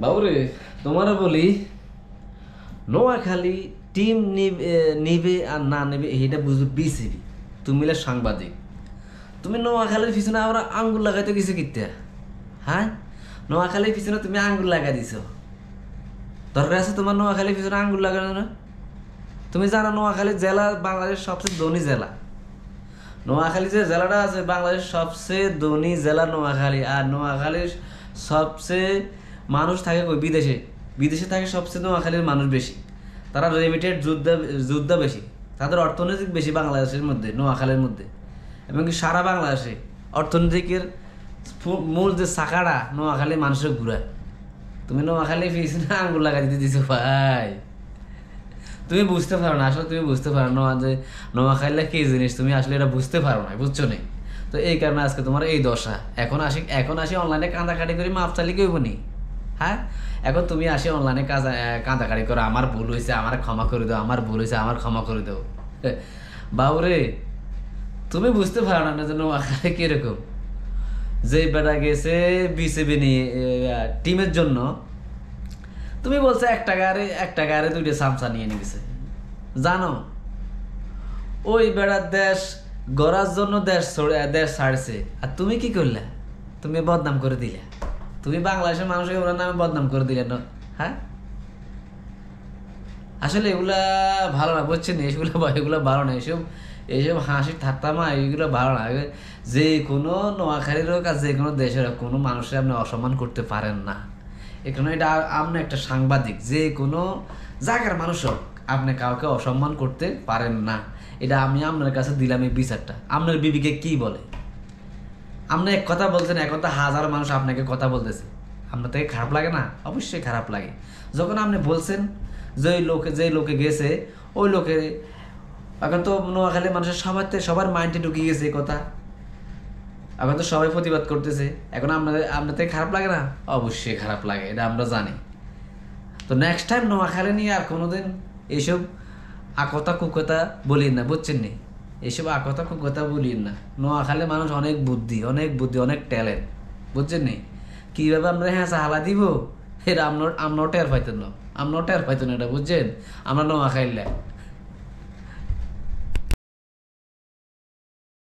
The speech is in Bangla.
বাবুরে, তোমার বলি, নোয়াখালী টিম নিবে আর না নেবে এটা বুঝবে বিসিবি। তুমি মিলে সাংবাদিক, তুমি নোয়াখালীর পিছনে আমরা আঙ্গুল লাগাইতে গেছো কিতে? হ্যাঁ, নোয়াখালীর পিছনে তুমি আঙ্গুল লাগাই দিছো। দরকার আছে তোমার নোয়াখালীর পিছনে আঙ্গুল লাগানো না? তুমি জানো নোয়াখালী জেলা বাংলাদেশের সবচেয়ে ধনী জেলা। নোয়াখালী যে জেলাটা আছে বাংলাদেশের সবচেয়ে ধনী জেলা নোয়াখালী। আর নোয়াখালীর সবচেয়ে মানুষ থাকে কই? বিদেশে। বিদেশে থাকে সবচেয়ে নোয়াখালীর মানুষ বেশি। তারা রেমিটেড যোদ্ধা বেশি, তাদের অর্থনৈতিক বেশি বাংলাদেশের মধ্যে, নোয়াখালীর মধ্যে, এমনকি সারা বাংলাদেশে অর্থনৈতিকের মূল যে চাকাটা নোয়াখালী মানুষের ঘুরায়। তুমি নোয়াখালী পিছনে আঙ্গুল লাগাই দিতে দিছো ভাই। তুমি বুঝতে পারো না, আসলে তুমি বুঝতে পারো না যে নোয়াখালী কি জিনিস, তুমি আসলে এটা বুঝতে পারো না, বুঝছো নি? তো এই কারণে আজকে তোমার এই দশা। এখন আসি অনলাইনে কাঁদাকাটি করে মাপ চালি কইব নি? হ্যাঁ, এখন তুমি আসি অনলাইনে কাঁদাকাটি করো, আমার ভুল হয়েছে আমার ক্ষমা করে দাও, আমার ভুল হয়েছে আমার ক্ষমা করে দাও। বাবুরে, তুমি বুঝতে পারো না যে নোয়াখালী কিরকম। যে বেটা গেছে বিসিবি নিয়ে টিমের জন্য, তুমি বলছো একটা গাড়ি দুইটা সামসা নিয়ে গেছে। জানো ওই বেড়ার দেশ গড়ার জন্য দেশ ছাড়ছে, আর তুমি কি করলে? তুমি বদনাম করে দিলে। তুমি বাংলাদেশের মানুষকে ওনার নামে বদনাম করে দিলে না? হ্যাঁ, আসলে এগুলা ভালো না, বুঝছেন? এগুলো ভালো না, এইসব হাসির ঠাট্টামা এইগুলো ভালো না। যে কোনো নোয়াখালীর হোক আর যে কোনো দেশের হোক, কোনো মানুষের আপনি অসম্মান করতে পারেন না। এখানে এটা আপনি একটা সাংবাদিক, যে কোনো জায়গার মানুষ হোক, আপনি কাউকে অসম্মান করতে পারেন না। এটা আমি আপনার কাছে দিলাম এই বিচারটা। আপনার বিবিকে কি বলে? আপনি এক কথা বলছেন, এক কথা হাজার মানুষ আপনাকে কথা বলতেছে, আপনার থেকে খারাপ লাগে না? অবশ্যই খারাপ লাগে। যখন আপনি বলছেন যে লোকে গেছে ওই লোকে, এখন তো নোয়াখালী মানুষের সবার মাইন্ডে ঢুকিয়ে গেছে এই কথা, এখন তো সবাই প্রতিবাদ করতেছে। এখন আপনার থেকে খারাপ লাগে না? অবশ্যই খারাপ লাগে, এটা আমরা জানি। তো নেক্সট টাইম নোয়াখালী নিয়ে আর কোনোদিন এইসব আকথা কুকথা বলিন না, বুঝছেন নি? এইসব আকথা কুকথা বলিন না। নোয়াখালী মানুষ অনেক বুদ্ধি, অনেক ট্যালেন্ট, বুঝছেন নি? কীভাবে আমরা হ্যাঁ হালা দিব এটা আমরাও টের পাইতেন না, এটা বুঝছেন? আমরা নোয়াখালীলা